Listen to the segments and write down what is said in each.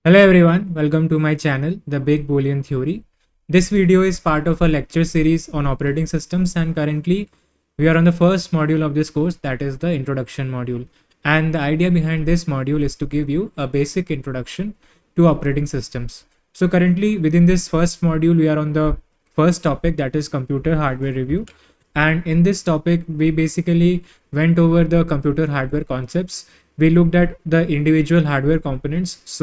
Hello everyone, welcome to my channel, The Big Boolean Theory. This video is part of a lecture series on operating systems, and currently we are on the first module of this course, that is the introduction module. And the idea behind this module is to give you a basic introduction to operating systems. So currently within this first module we are on the first topic, that is computer hardware review. And in this topic we basically went over the computer hardware concepts. We looked at the individual hardware components.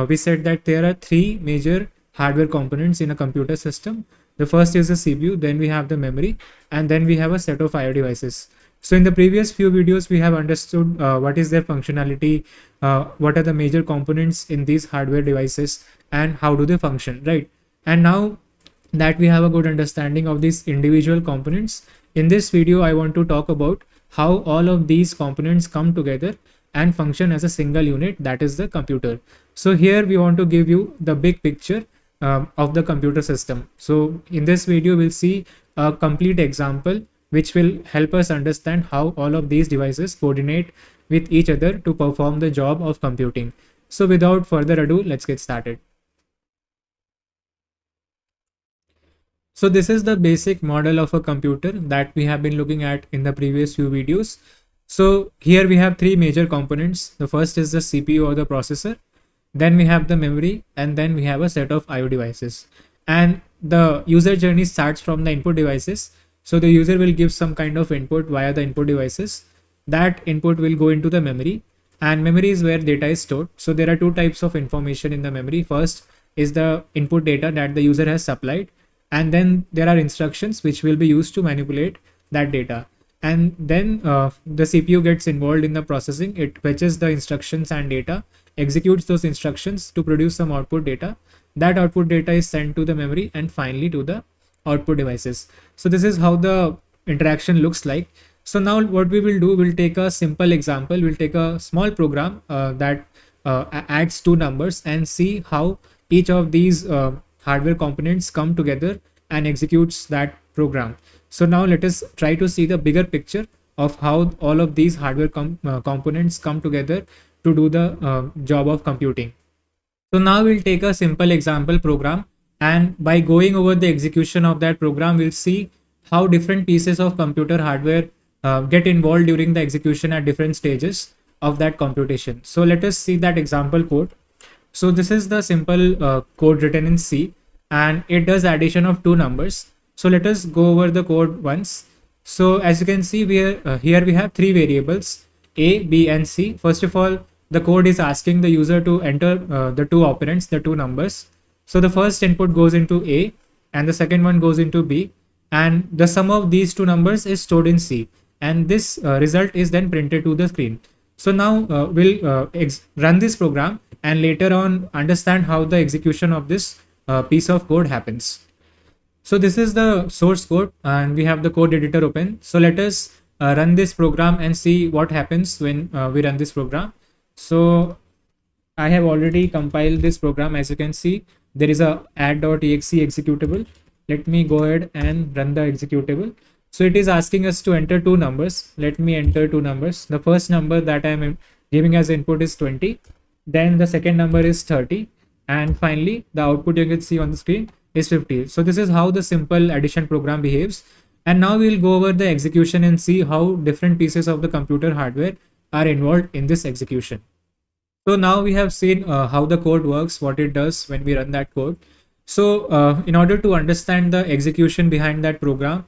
We said that there are three major hardware components in a computer system. The first is the CPU, then we have the memory, and then we have a set of IO devices. So in the previous few videos, we have understood what is their functionality, what are the major components in these hardware devices, and how do they function, right? And now that we have a good understanding of these individual components, in this video, I want to talk about how all of these components come together and function as a single unit, that is the computer. So here we want to give you the big picture of the computer system. So in this video, we'll see a complete example which will help us understand how all of these devices coordinate with each other to perform the job of computing. So without further ado, let's get started. So this is the basic model of a computer that we have been looking at in the previous few videos. So here we have three major components. The first is the CPU or the processor. Then we have the memory, and then we have a set of IO devices. And the user journey starts from the input devices. So the user will give some kind of input via the input devices. That input will go into the memory, and memory is where data is stored. So there are two types of information in the memory. First is the input data that the user has supplied, and then there are instructions which will be used to manipulate that data. And then the CPU gets involved in the processing. It fetches the instructions and data, executes those instructions to produce some output data. That output data is sent to the memory and finally to the output devices. So this is how the interaction looks like. So now what we will do, we'll take a simple example. We'll take a small program that adds two numbers and see how each of these hardware components come together and executes that program. So now let us try to see the bigger picture of how all of these hardware components come together to do the job of computing. So now we'll take a simple example program, and by going over the execution of that program, we'll see how different pieces of computer hardware get involved during the execution at different stages of that computation. So let us see that example code. So this is the simple code written in C, and it does addition of two numbers. So let us go over the code once. So as you can see, here we have three variables, A, B, and C. First of all, the code is asking the user to enter the two operands, the two numbers. So the first input goes into A and the second one goes into B, and the sum of these two numbers is stored in C, and this result is then printed to the screen. So now we'll run this program and later on understand how the execution of this piece of code happens. So this is the source code and we have the code editor open. So let us run this program and see what happens when we run this program. So I have already compiled this program. As you can see, there is a add.exe executable. Let me go ahead and run the executable. So it is asking us to enter two numbers. Let me enter two numbers. The first number that I am giving as input is 20. Then the second number is 30. And finally, the output you can see on the screen is 50. So this is how the simple addition program behaves. And now we'll go over the execution and see how different pieces of the computer hardware are involved in this execution. So now we have seen how the code works, what it does when we run that code. So in order to understand the execution behind that program,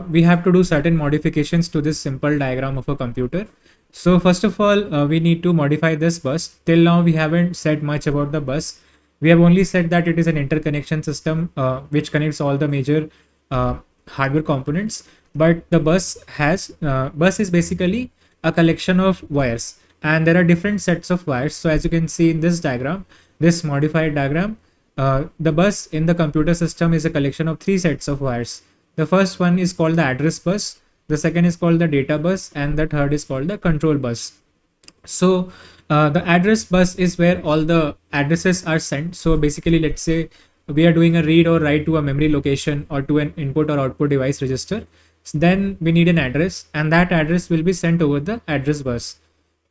we have to do certain modifications to this simple diagram of a computer. So first of all, we need to modify this bus. Till now, we haven't said much about the bus. We have only said that it is an interconnection system which connects all the major hardware components. But the bus is basically a collection of wires, and there are different sets of wires. So as you can see in this diagram, this modified diagram, the bus in the computer system is a collection of three sets of wires. The first one is called the address bus, the second is called the data bus, and the third is called the control bus. So the address bus is where all the addresses are sent. So basically, let's say we are doing a read or write to a memory location or to an input or output device register. So then we need an address, and that address will be sent over the address bus.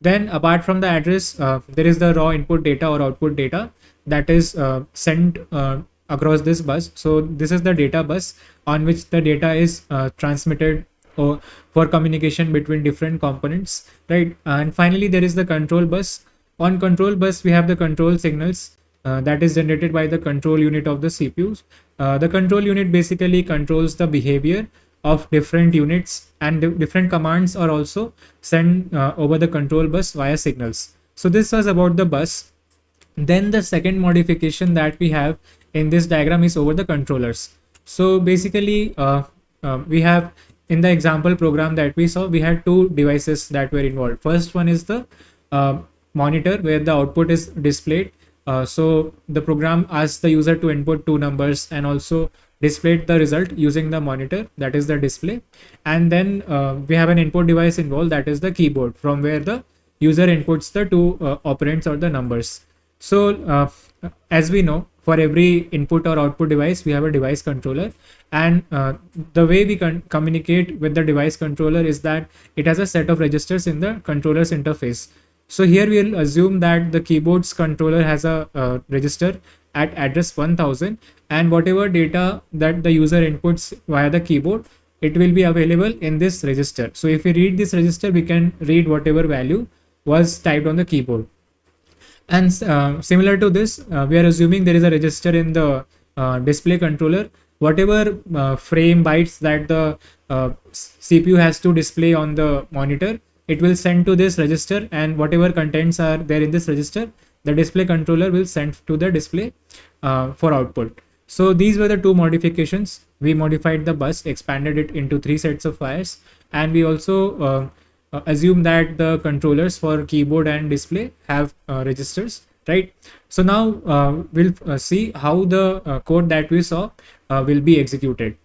Then apart from the address, there is the raw input data or output data that is sent across this bus. So this is the data bus on which the data is transmitted or for communication between different components, right? And finally, there is the control bus. On control bus, we have the control signals that is generated by the control unit of the CPUs. The control unit basically controls the behavior of different units, and different commands are also sent over the control bus via signals. So this was about the bus. Then the second modification that we have in this diagram is over the controllers. So basically we have, in the example program that we saw, we had two devices that were involved. First one is the monitor where the output is displayed. So the program asks the user to input two numbers and also displayed the result using the monitor, that is the display. And then we have an input device involved, that is the keyboard, from where the user inputs the two operands or the numbers. So as we know, for every input or output device we have a device controller, and the way we can communicate with the device controller is that it has a set of registers in the controller's interface. So here we'll assume that the keyboard's controller has a register at address 1000, and whatever data that the user inputs via the keyboard, it will be available in this register. So if we read this register, we can read whatever value was typed on the keyboard. And similar to this, we are assuming there is a register in the display controller. Whatever frame bytes that the CPU has to display on the monitor, it will send to this register, and whatever contents are there in this register, the display controller will send to the display for output. So these were the two modifications. We modified the bus, expanded it into 3 sets of wires, and we also assume that the controllers for keyboard and display have registers, right? So now we'll see how the code that we saw will be executed.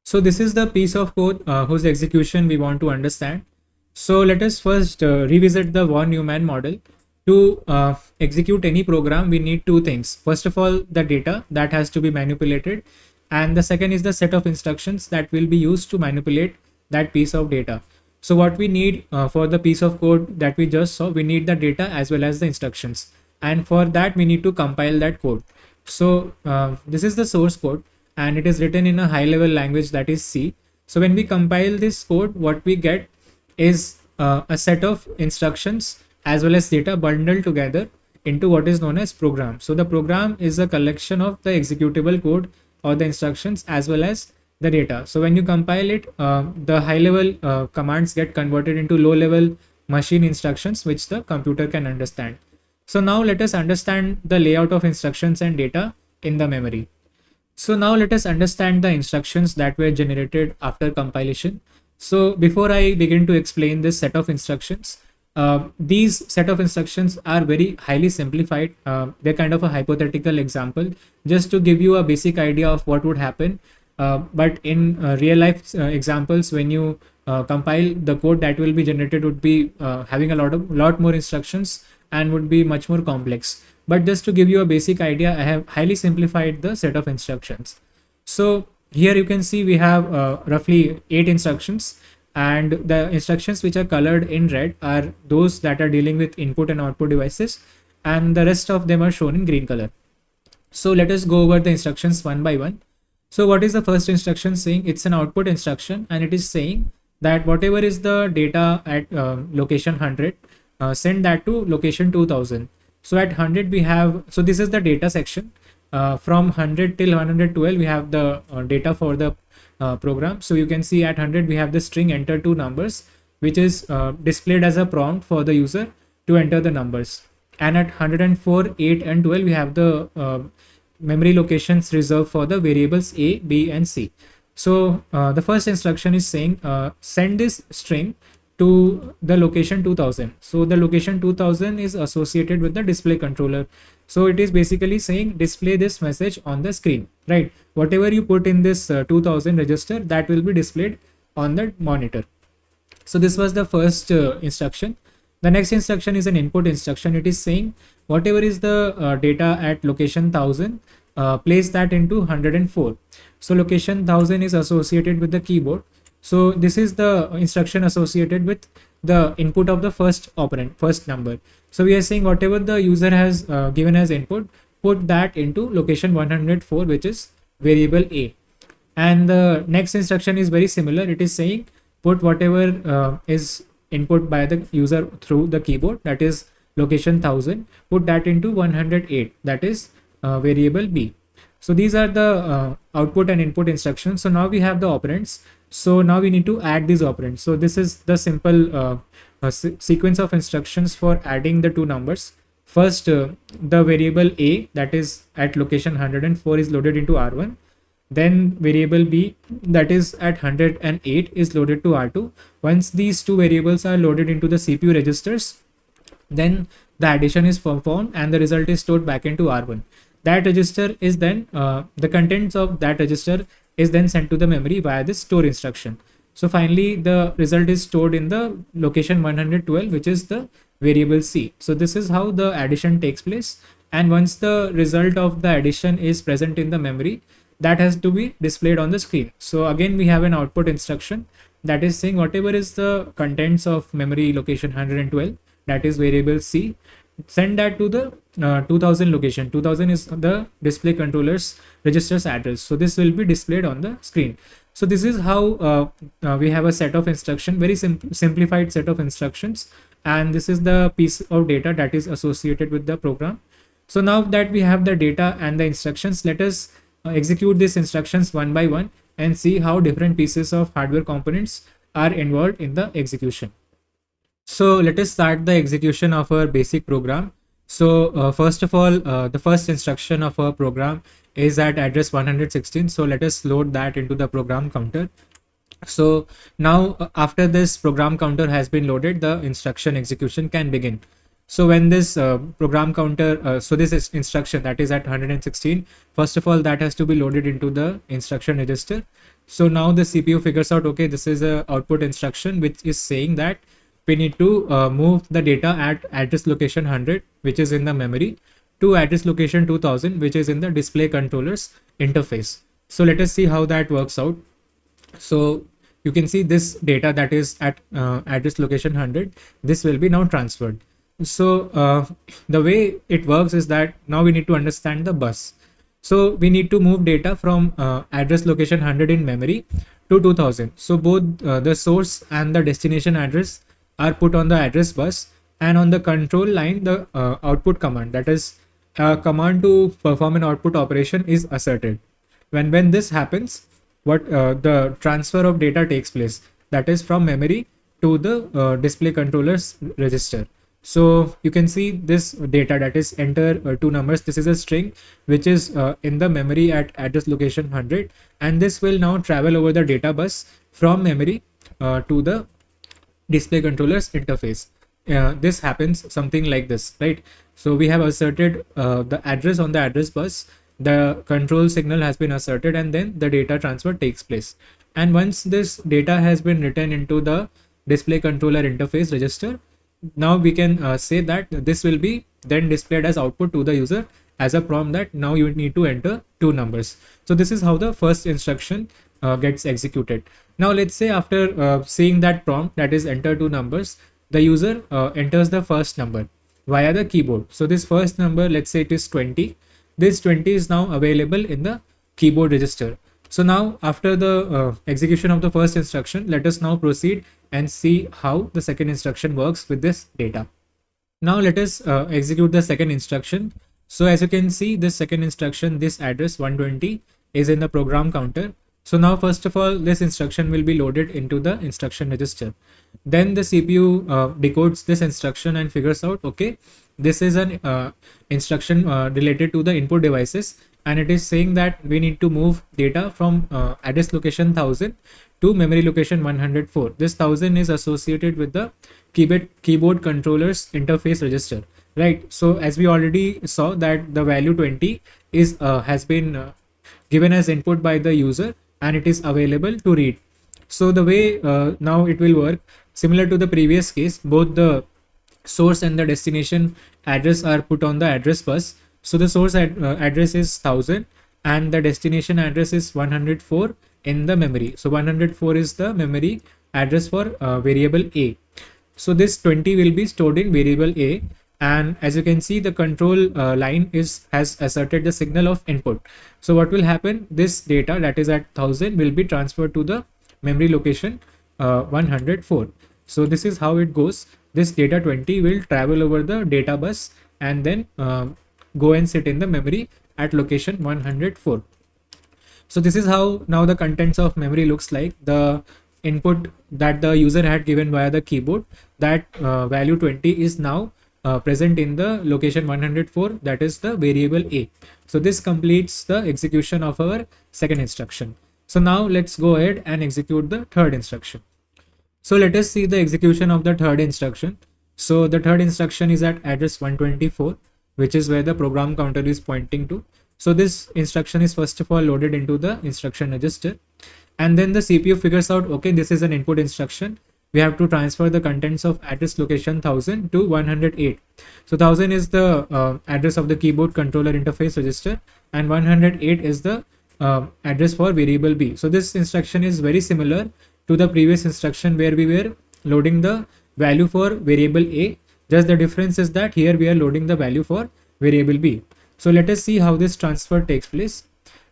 So this is the piece of code whose execution we want to understand. So let us first revisit the von Neumann model. To execute any program, we need two things. First of all, the data that has to be manipulated, and the second is the set of instructions that will be used to manipulate that piece of data. So what we need for the piece of code that we just saw, we need the data as well as the instructions, and for that we need to compile that code. So this is the source code, and it is written in a high level language, that is C. So when we compile this code, what we get is a set of instructions as well as data bundled together into what is known as program. So the program is a collection of the executable code or the instructions as well as the data. So when you compile it, the high level commands get converted into low level machine instructions which the computer can understand. So now let us understand the layout of instructions and data in the memory. So now let us understand the instructions that were generated after compilation. So before I begin to explain this set of instructions, these set of instructions are very highly simplified. They're kind of a hypothetical example just to give you a basic idea of what would happen. But in real life examples, when you compile, the code that will be generated would be having a lot more instructions and would be much more complex. But just to give you a basic idea, I have highly simplified the set of instructions. So here you can see we have roughly 8 instructions, and the instructions which are colored in red are those that are dealing with input and output devices, and the rest of them are shown in green color. So let us go over the instructions one by one. So what is the first instruction saying? It's an output instruction, and it is saying that whatever is the data at location 100, send that to location 2000. So at 100 we have, so this is the data section. From 100 till 112 we have the data for the program. So you can see at 100 we have the string enter two numbers, which is displayed as a prompt for the user to enter the numbers. And at 104, 8 and 12 we have the memory locations reserved for the variables A, B and C. So the first instruction is saying send this string to the location 2000. So the location 2000 is associated with the display controller. So it is basically saying display this message on the screen, right? Whatever you put in this 2000 register, that will be displayed on the monitor. So this was the first instruction. The next instruction is an input instruction. It is saying whatever is the data at location 1000, place that into 104. So location 1000 is associated with the keyboard. So this is the instruction associated with the input of the first operand, first number. So we are saying whatever the user has given as input, put that into location 104, which is variable A. And the next instruction is very similar. It is saying put whatever is input by the user through the keyboard, that is location 1000, put that into 108, that is variable B. So these are the output and input instructions. So now we have the operands. So now we need to add these operands. So this is the simple sequence of instructions for adding the two numbers. First, the variable A, that is at location 104, is loaded into R1. Then variable B, that is at 108, is loaded to R2. Once these two variables are loaded into the CPU registers, then the addition is performed and the result is stored back into R1. That register is then the contents of that register is then sent to the memory via this store instruction. So finally the result is stored in the location 112, which is the variable C. So this is how the addition takes place, and once the result of the addition is present in the memory, that has to be displayed on the screen. So again we have an output instruction that is saying whatever is the contents of memory location 112, that is variable C, send that to the 2000 location. 2000 is the display controller's register's address. So this will be displayed on the screen. So this is how we have a set of instruction, very simplified set of instructions, and this is the piece of data that is associated with the program. So now that we have the data and the instructions, let us execute these instructions one by one and see how different pieces of hardware components are involved in the execution. So let us start the execution of our basic program. So first of all, the first instruction of our program is at address 116. So let us load that into the program counter. So now after this program counter has been loaded, the instruction execution can begin. So when this program counter, so this is instruction that is at 116, first of all that has to be loaded into the instruction register. So now the CPU figures out, okay, this is a output instruction which is saying that we need to move the data at address location 100, which is in the memory, to address location 2000, which is in the display controller's interface. So let us see how that works out. So you can see this data that is at address location 100, this will be now transferred. So the way it works is that now we need to understand the bus. So we need to move data from address location 100 in memory to 2000. So both the source and the destination address are put on the address bus, and on the control line the output command, that is a command to perform an output operation, is asserted. When this happens, what the transfer of data takes place, that is from memory to the display controller's register. So you can see this data, that is enter two numbers. This is a string which is in the memory at address location 100, and this will now travel over the data bus from memory to the display controller's interface. This happens something like this, right? So we have asserted the address on the address bus, the control signal has been asserted, and then the data transfer takes place. And once this data has been written into the display controller interface register, now we can say that this will be then displayed as output to the user as a prompt that now you need to enter two numbers. So this is how the first instruction gets executed. Now let's say after seeing that prompt, that is enter two numbers, the user enters the first number via the keyboard. So this first number, let's say it is 20. This 20 is now available in the keyboard register. So now after the execution of the first instruction, let us now proceed and see how the second instruction works with this data. Now let us execute the second instruction. So as you can see, this second instruction, this address 120 is in the program counter. So now first of all, this instruction will be loaded into the instruction register. Then the CPU decodes this instruction and figures out, okay, this is an instruction related to the input devices, and it is saying that we need to move data from address location 1000 to memory location 104. This 1000 is associated with the keyboard controller's interface register, right? So as we already saw that the value 20 is has been given as input by the user, and it is available to read. So the way now it will work, similar to the previous case, both the source and the destination address are put on the address bus. So the source address is 1000 and the destination address is 104 in the memory. So 104 is the memory address for variable A. So this 20 will be stored in variable A, and as you can see, the control line has asserted the signal of input. So what will happen, this data that is at 1000 will be transferred to the memory location 104. So this is how it goes. This data 20 will travel over the data bus and then go and sit in the memory at location 104. So this is how now the contents of memory looks like. The input that the user had given via the keyboard, that value 20 is now present in the location 104, that is the variable A. So this completes the execution of our second instruction. So now let's go ahead and execute the third instruction. So let us see the execution of the third instruction. So the third instruction is at address 124, which is where the program counter is pointing to. So this instruction is first of all loaded into the instruction register, and then the CPU figures out, okay, this is an input instruction. We have to transfer the contents of address location 1000 to 108. So 1000 is the address of the keyboard controller interface register, and 108 is the address for variable B. So this instruction is very similar to the previous instruction where we were loading the value for variable A. Just the difference is that here we are loading the value for variable B. So let us see how this transfer takes place.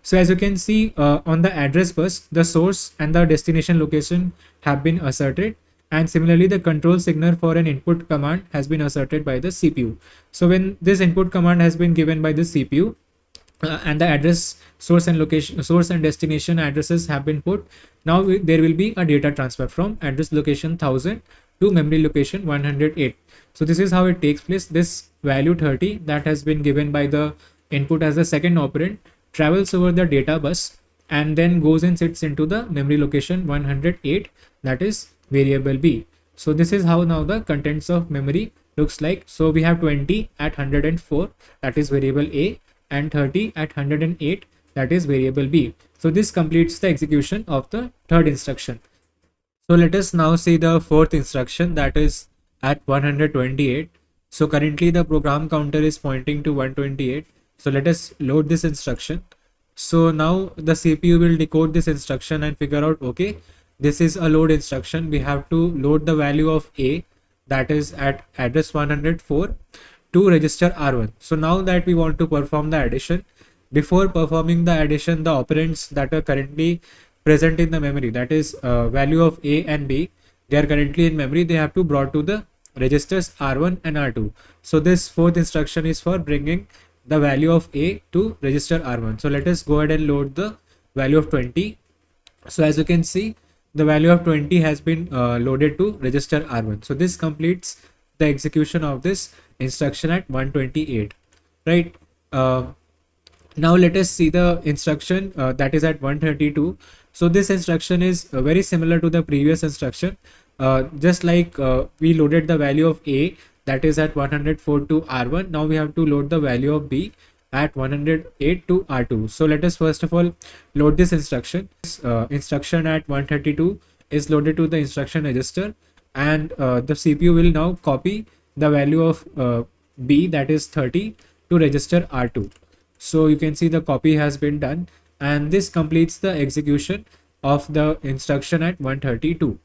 So as you can see on the address bus, the source and the destination location have been asserted, and similarly the control signal for an input command has been asserted by the CPU. So when this input command has been given by the CPU and the address, source and location, source and destination addresses have been put, now there will be a data transfer from address location 1000 to memory location 108. So this is how it takes place. This value 30 that has been given by the input as the second operand travels over the data bus and then goes and sits into the memory location 108, that is variable B. So this is how now the contents of memory looks like. So we have 20 at 104, that is variable A, and 30 at 108, that is variable B. So this completes the execution of the third instruction. So let us now see the fourth instruction, that is at 128. So currently the program counter is pointing to 128. So let us load this instruction. So now the CPU will decode this instruction and figure out, okay, this is a load instruction. We have to load the value of A, that is at address 104, to register R1. So now that we want to perform the addition, before performing the addition, the operands that are currently present in the memory, that is value of A and B, they are currently in memory, they have to brought to the registers R1 and R2. So this fourth instruction is for bringing the value of A to register R1. So let us go ahead and load the value of 20. So as you can see, the value of 20 has been loaded to register R1. So this completes the execution of this instruction at 128, right? Now let us see the instruction that is at 132. So this instruction is very similar to the previous instruction. Just like we loaded the value of A, that is at 104 to R1. Now we have to load the value of B at 108 to R2. So let us first of all load this instruction. This instruction at 132 is loaded to the instruction register, and the CPU will now copy the value of B, that is 30, to register R2. So you can see the copy has been done, and this completes the execution of the instruction at 132.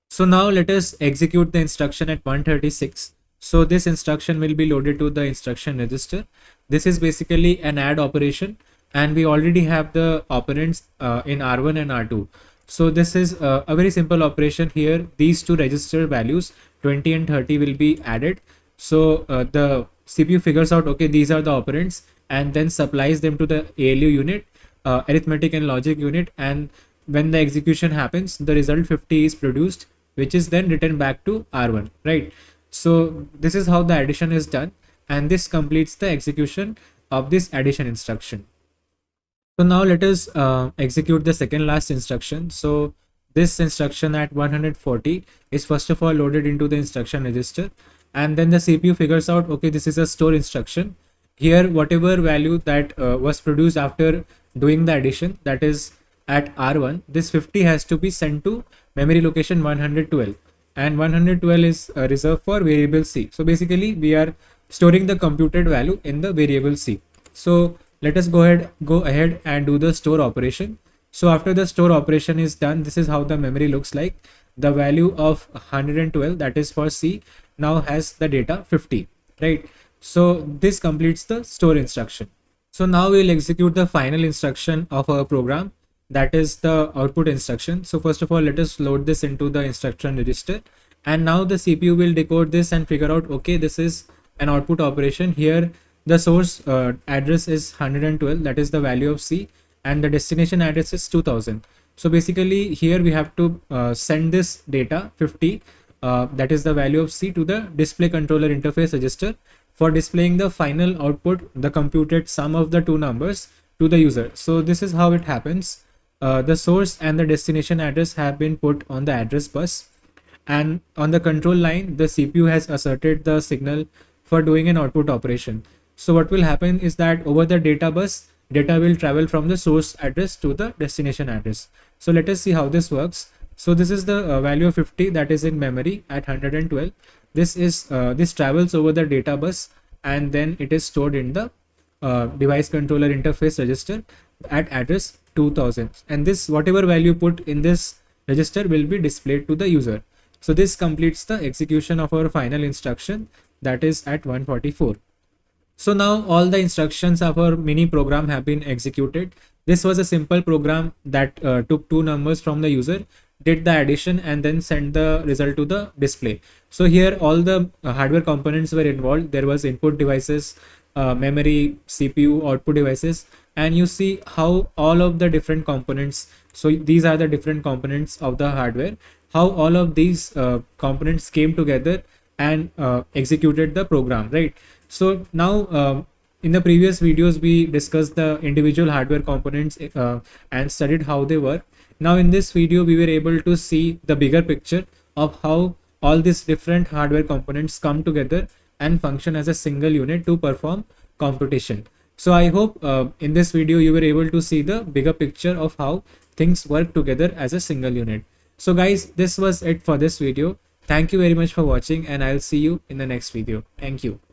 So now let us execute the instruction at 136. So this instruction will be loaded to the instruction register. This is basically an add operation, and we already have the operands in R1 and R2. So this is a very simple operation here. These two register values 20 and 30 will be added. So the CPU figures out, okay, these are the operands, and then supplies them to the ALU unit, arithmetic and logic unit, and when the execution happens, the result 50 is produced, which is then written back to R1, right? So this is how the addition is done, and this completes the execution of this addition instruction. So now let us execute the second last instruction. So this instruction at 140 is first of all loaded into the instruction register, and then the CPU figures out, okay, this is a store instruction. Here whatever value that was produced after doing the addition, that is at R1, this 50 has to be sent to memory location 112, and 112 is reserved for variable C. So basically we are storing the computed value in the variable C. So let us go ahead and do the store operation. So after the store operation is done, this is how the memory looks like. the value of 112, that is for C, now has the data 50, right? So this completes the store instruction. So now we'll execute the final instruction of our program, that is the output instruction. So first of all, let us load this into the instruction register, and now the CPU will decode this and figure out, okay, this is an output operation. Here the source address is 112, that is the value of C, and the destination address is 2000. So basically here we have to send this data 50, that is the value of C, to the display controller interface register for displaying the final output, the computed sum of the two numbers, to the user. So this is how it happens. The source and the destination address have been put on the address bus, and on the control line the CPU has asserted the signal for doing an output operation. So what will happen is that over the data bus, data will travel from the source address to the destination address. So let us see how this works. So this is the value of 50 that is in memory at 112. This travels over the data bus, and then it is stored in the device controller interface register at address 2000, and this whatever value put in this register will be displayed to the user. So this completes the execution of our final instruction, that is at 144. So now all the instructions of our mini program have been executed. This was a simple program that took two numbers from the user, did the addition, and then sent the result to the display. So here all the hardware components were involved. There was input devices, memory, CPU, output devices, and you see how all of the different components, so these are the different components of the hardware, how all of these components came together and executed the program, right? So now in the previous videos we discussed the individual hardware components and studied how they work. Now in this video we were able to see the bigger picture of how all these different hardware components come together and function as a single unit to perform computation. So I hope in this video you were able to see the bigger picture of how things work together as a single unit. So guys, this was it for this video. Thank you very much for watching, and I'll see you in the next video. Thank you.